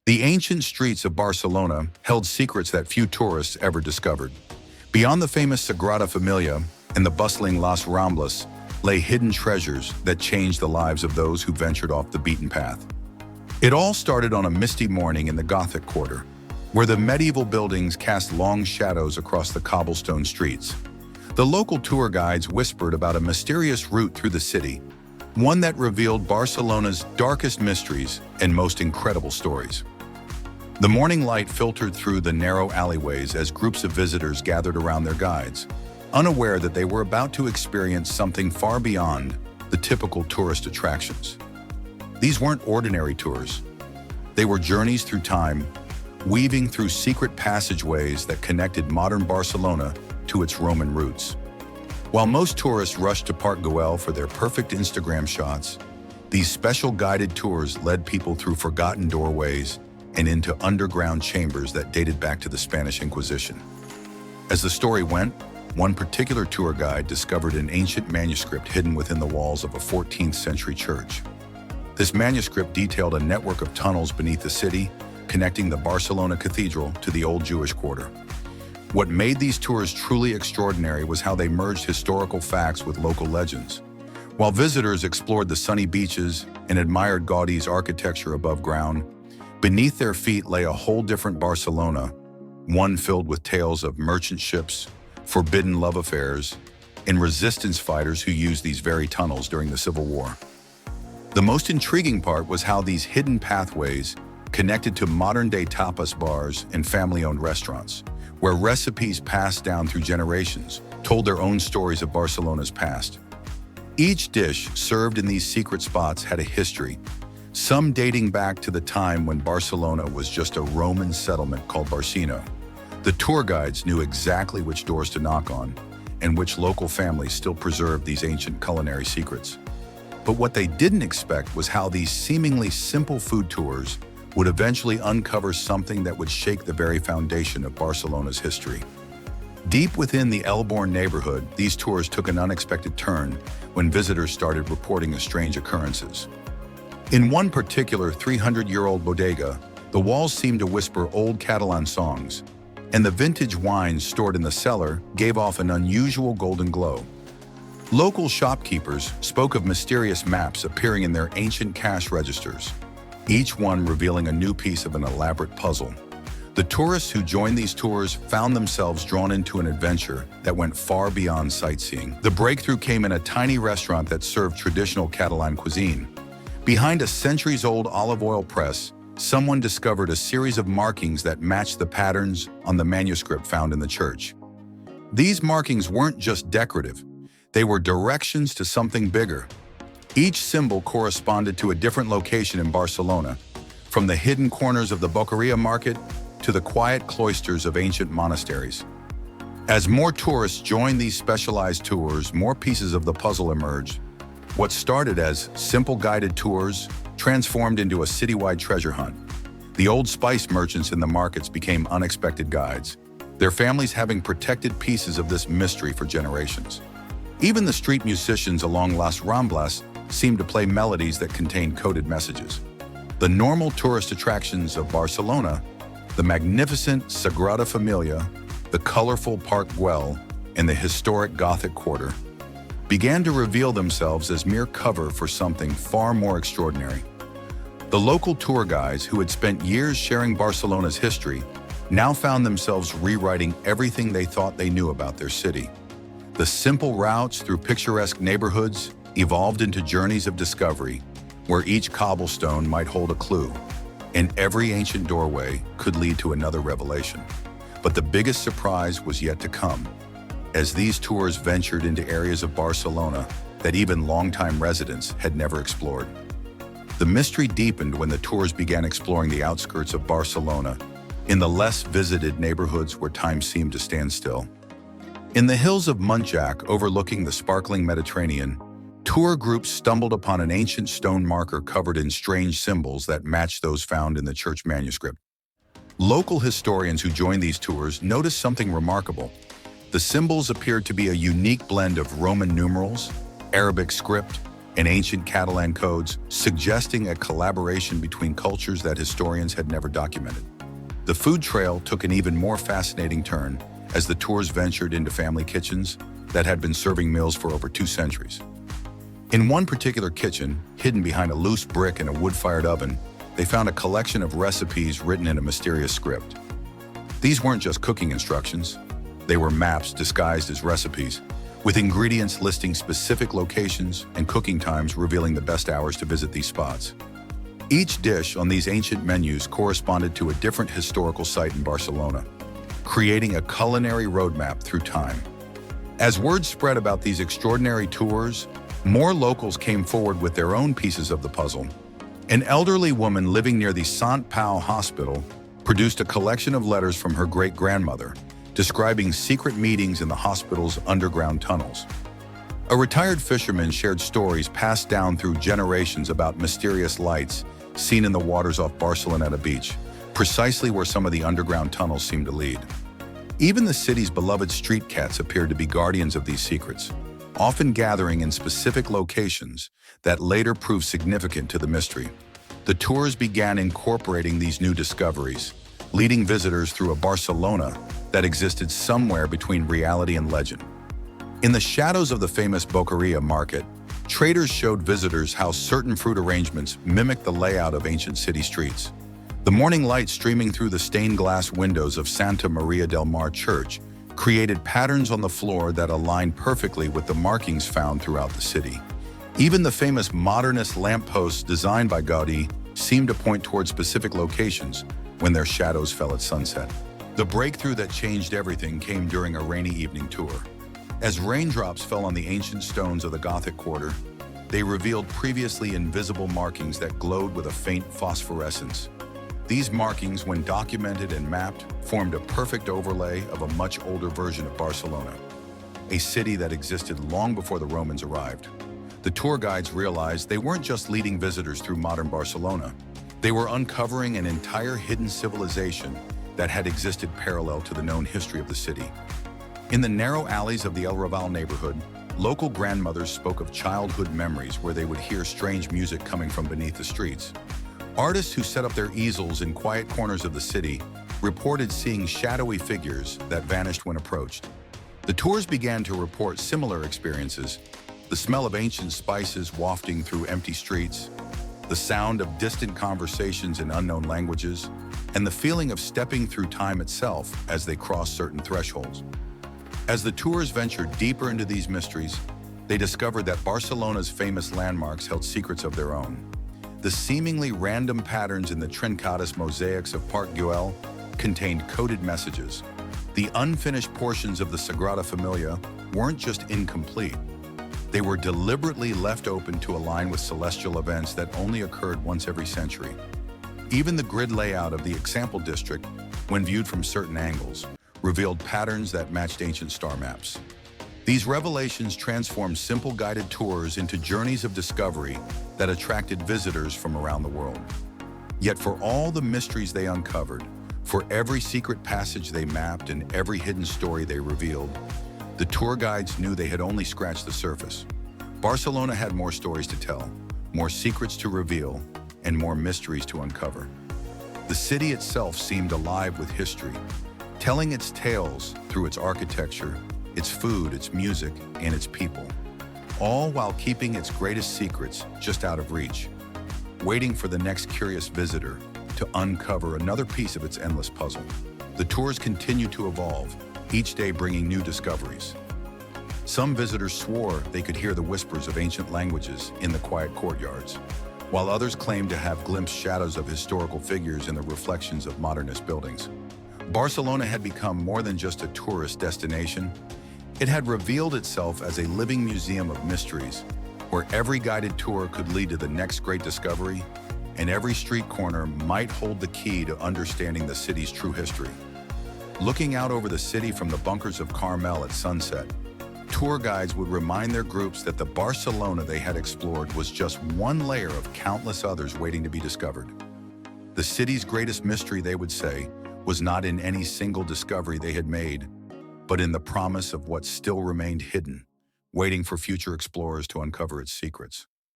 The ancient streets of Barcelona held secrets that few tourists ever discovered. Beyond the famous Sagrada Familia and the bustling Las Ramblas lay hidden treasures that changed the lives of those who ventured off the beaten path. It all started on a misty morning in the Gothic Quarter, where the medieval buildings cast long shadows across the cobblestone streets. The local tour guides whispered about a mysterious route through the city, one that revealed Barcelona's darkest mysteries and most incredible stories. The morning light filtered through the narrow alleyways as groups of visitors gathered around their guides, unaware that they were about to experience something far beyond the typical tourist attractions. These weren't ordinary tours. They were journeys through time, weaving through secret passageways that connected modern Barcelona to its Roman roots. While most tourists rushed to Park Güell for their perfect Instagram shots, these special guided tours led people through forgotten doorways and into underground chambers that dated back to the Spanish Inquisition. As the story went, one particular tour guide discovered an ancient manuscript hidden within the walls of a 14th century church. This manuscript detailed a network of tunnels beneath the city, connecting the Barcelona Cathedral to the old Jewish quarter. What made these tours truly extraordinary was how they merged historical facts with local legends. While visitors explored the sunny beaches and admired Gaudi's architecture above ground, beneath their feet lay a whole different Barcelona, one filled with tales of merchant ships, forbidden love affairs, and resistance fighters who used these very tunnels during the Civil War. The most intriguing part was how these hidden pathways connected to modern-day tapas bars and family-owned restaurants, where recipes passed down through generations told their own stories of Barcelona's past. Each dish served in these secret spots had a history, some dating back to the time when Barcelona was just a Roman settlement called Barcino. The tour guides knew exactly which doors to knock on, and which local families still preserved these ancient culinary secrets. But what they didn't expect was how these seemingly simple food tours would eventually uncover something that would shake the very foundation of Barcelona's history. Deep within the Elborn neighborhood, these tours took an unexpected turn when visitors started reporting strange occurrences. In one particular 300-year-old bodega, the walls seemed to whisper old Catalan songs, and the vintage wines stored in the cellar gave off an unusual golden glow. Local shopkeepers spoke of mysterious maps appearing in their ancient cash registers, each one revealing a new piece of an elaborate puzzle. The tourists who joined these tours found themselves drawn into an adventure that went far beyond sightseeing. The breakthrough came in a tiny restaurant that served traditional Catalan cuisine. Behind a centuries-old olive oil press, someone discovered a series of markings that matched the patterns on the manuscript found in the church. These markings weren't just decorative, they were directions to something bigger. Each symbol corresponded to a different location in Barcelona, from the hidden corners of the Boqueria market to the quiet cloisters of ancient monasteries. As more tourists joined these specialized tours, more pieces of the puzzle emerged. What started as simple guided tours transformed into a citywide treasure hunt. The old spice merchants in the markets became unexpected guides, their families having protected pieces of this mystery for generations. Even the street musicians along Las Ramblas seemed to play melodies that contained coded messages. The normal tourist attractions of Barcelona, the magnificent Sagrada Familia, the colorful Park Güell, and the historic Gothic Quarter, began to reveal themselves as mere cover for something far more extraordinary. The local tour guides who had spent years sharing Barcelona's history now found themselves rewriting everything they thought they knew about their city. The simple routes through picturesque neighborhoods evolved into journeys of discovery, where each cobblestone might hold a clue, and every ancient doorway could lead to another revelation. But the biggest surprise was yet to come, as these tours ventured into areas of Barcelona that even longtime residents had never explored. The mystery deepened when the tours began exploring the outskirts of Barcelona, in the less visited neighborhoods where time seemed to stand still. In the hills of Montjuïc overlooking the sparkling Mediterranean, tour groups stumbled upon an ancient stone marker covered in strange symbols that matched those found in the church manuscript. Local historians who joined these tours noticed something remarkable. The symbols appeared to be a unique blend of Roman numerals, Arabic script, and ancient Catalan codes, suggesting a collaboration between cultures that historians had never documented. The food trail took an even more fascinating turn as the tours ventured into family kitchens that had been serving meals for over 2 centuries. In one particular kitchen, hidden behind a loose brick and a wood-fired oven, they found a collection of recipes written in a mysterious script. These weren't just cooking instructions. They were maps disguised as recipes, with ingredients listing specific locations and cooking times revealing the best hours to visit these spots. Each dish on these ancient menus corresponded to a different historical site in Barcelona, creating a culinary roadmap through time. As word spread about these extraordinary tours, more locals came forward with their own pieces of the puzzle. An elderly woman living near the Sant Pau Hospital produced a collection of letters from her great-grandmother, describing secret meetings in the hospital's underground tunnels. A retired fisherman shared stories passed down through generations about mysterious lights seen in the waters off Barceloneta Beach, precisely where some of the underground tunnels seemed to lead. Even the city's beloved street cats appeared to be guardians of these secrets, often gathering in specific locations that later proved significant to the mystery. The tours began incorporating these new discoveries, leading visitors through a Barcelona that existed somewhere between reality and legend. In the shadows of the famous Boqueria market, traders showed visitors how certain fruit arrangements mimicked the layout of ancient city streets. The morning light streaming through the stained glass windows of Santa Maria del Mar Church created patterns on the floor that aligned perfectly with the markings found throughout the city. Even the famous modernist lampposts designed by Gaudí seemed to point toward specific locations when their shadows fell at sunset. The breakthrough that changed everything came during a rainy evening tour. As raindrops fell on the ancient stones of the Gothic quarter, they revealed previously invisible markings that glowed with a faint phosphorescence. These markings, when documented and mapped, formed a perfect overlay of a much older version of Barcelona, a city that existed long before the Romans arrived. The tour guides realized they weren't just leading visitors through modern Barcelona. They were uncovering an entire hidden civilization that had existed parallel to the known history of the city. In the narrow alleys of the El Raval neighborhood, local grandmothers spoke of childhood memories where they would hear strange music coming from beneath the streets. Artists who set up their easels in quiet corners of the city reported seeing shadowy figures that vanished when approached. The tours began to report similar experiences, the smell of ancient spices wafting through empty streets, the sound of distant conversations in unknown languages, and the feeling of stepping through time itself as they crossed certain thresholds. As the tours ventured deeper into these mysteries, they discovered that Barcelona's famous landmarks held secrets of their own. The seemingly random patterns in the Trencades mosaics of Parc Güell contained coded messages. The unfinished portions of the Sagrada Familia weren't just incomplete. They were deliberately left open to align with celestial events that only occurred once every century. Even the grid layout of the Example district, when viewed from certain angles, revealed patterns that matched ancient star maps. These revelations transformed simple guided tours into journeys of discovery that attracted visitors from around the world. Yet for all the mysteries they uncovered, for every secret passage they mapped and every hidden story they revealed, the tour guides knew they had only scratched the surface. Barcelona had more stories to tell, more secrets to reveal, and more mysteries to uncover. The city itself seemed alive with history, telling its tales through its architecture, its food, its music, and its people, all while keeping its greatest secrets just out of reach, waiting for the next curious visitor to uncover another piece of its endless puzzle. The tours continued to evolve, each day bringing new discoveries. Some visitors swore they could hear the whispers of ancient languages in the quiet courtyards, while others claimed to have glimpsed shadows of historical figures in the reflections of modernist buildings. Barcelona had become more than just a tourist destination. It had revealed itself as a living museum of mysteries, where every guided tour could lead to the next great discovery, and every street corner might hold the key to understanding the city's true history. Looking out over the city from the bunkers of Carmel at sunset, tour guides would remind their groups that the Barcelona they had explored was just one layer of countless others waiting to be discovered. The city's greatest mystery, they would say, was not in any single discovery they had made, but in the promise of what still remained hidden, waiting for future explorers to uncover its secrets.